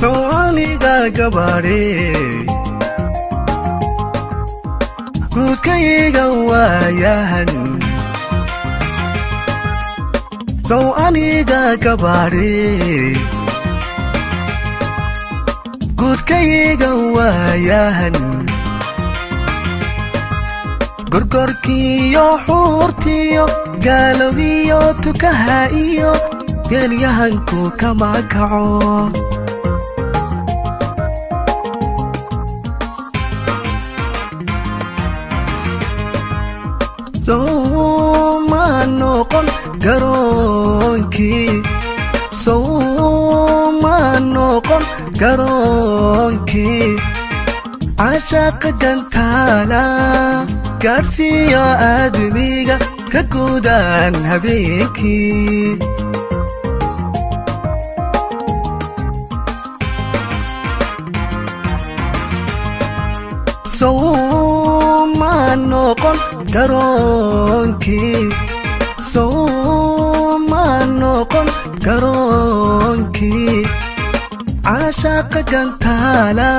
sawaniga gabadhe gudkayga waayahan sawaniga gabadhe gudkayga waayahan gorgorkiyo xurtiyo galawiyo tukaha iyo geliyahanku kama kaco Somanokon garonki Somanokon garonki Ashaq gantala Garsiya admiga kagudan habeenki Somanokon garonki Somanokon garonki Ashaq gantala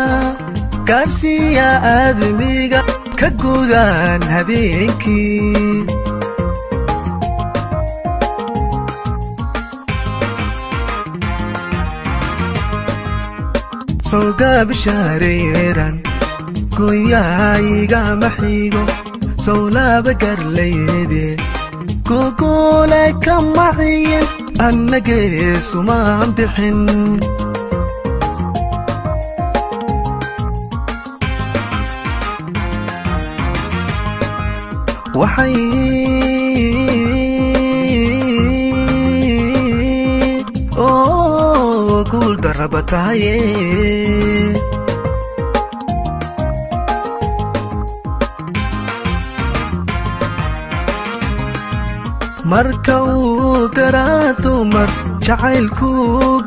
Garsiya admiga kagudan habeenki Sogab shareeran goyayga maxigo sawlaba garleede gogole kamaciin annage sumaan bixin waxay gul darabataye markau garaado mar jacaylku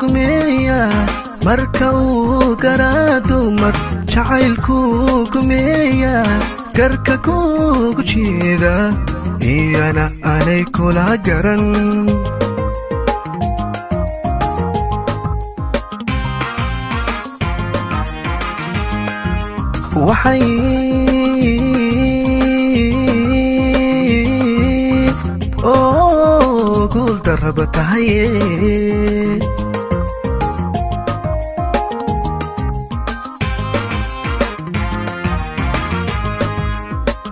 gumeeya markau garaado mar jacaylku gumeeya garka kugu jiida iyana anay kula garan waxay gul darabataye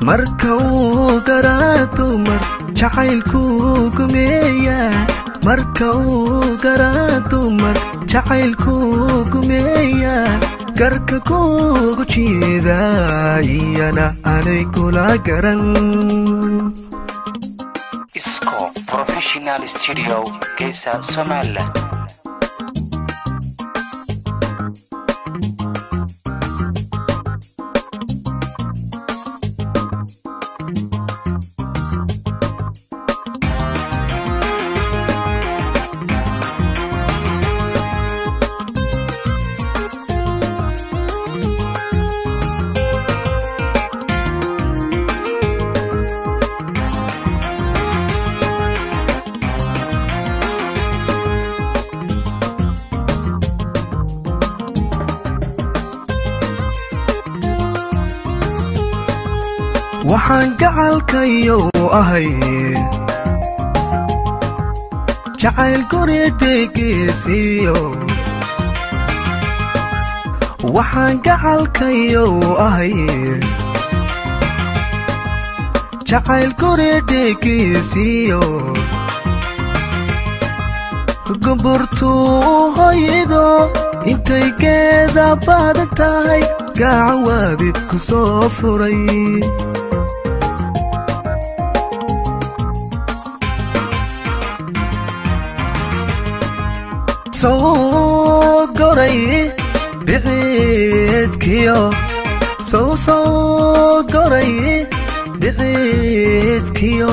markau garaado mar jacaylku gumeeya markau garaado mar jacaylku gumeeya garka kugu jiida iyana anay kula garan Isco Professional Studio Geesa Somaliland waxaan gacalkayo ahay jacayl guri dhegeysiyo waxaan gacalkayo ahay jacayl guri dhegeysiyo gumburtu hoydo intay geeda badan tahay gacan waabid ku soo furay soo goray biciidkiyo soo goray biciidkiyo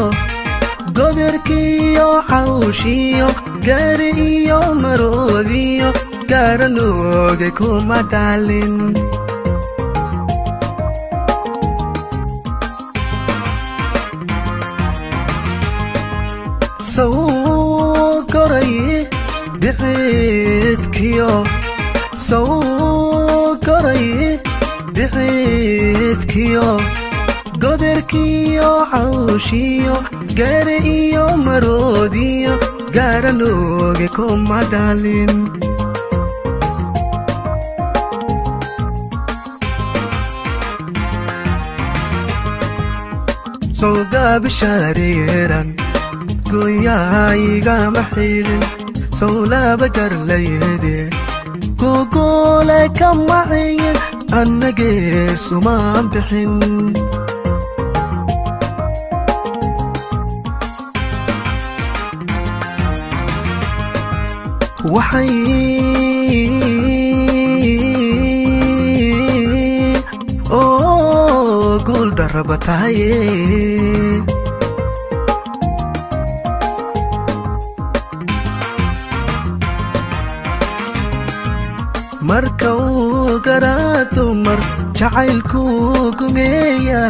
godarkiyo cawshiyo gaari iyo maroodiyo garanooge kuma dhalin soo goray biciidkiyo soo koray bixidkiyo goderkiyo xawshiyo gaari iyo maroodiyo garanooge kuma dhalin soo gaabishareeran goyayga maxilin soo laba garlayde gogole kamacayn annage sumaan bixin waxay gul darabatahay marka uu garaado mar jacaylku gumeeya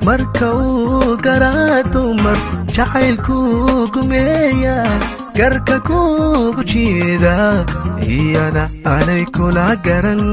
marka uu garaado mar jacaylku gumeeya garka kugu jiida iyana aanay kula garan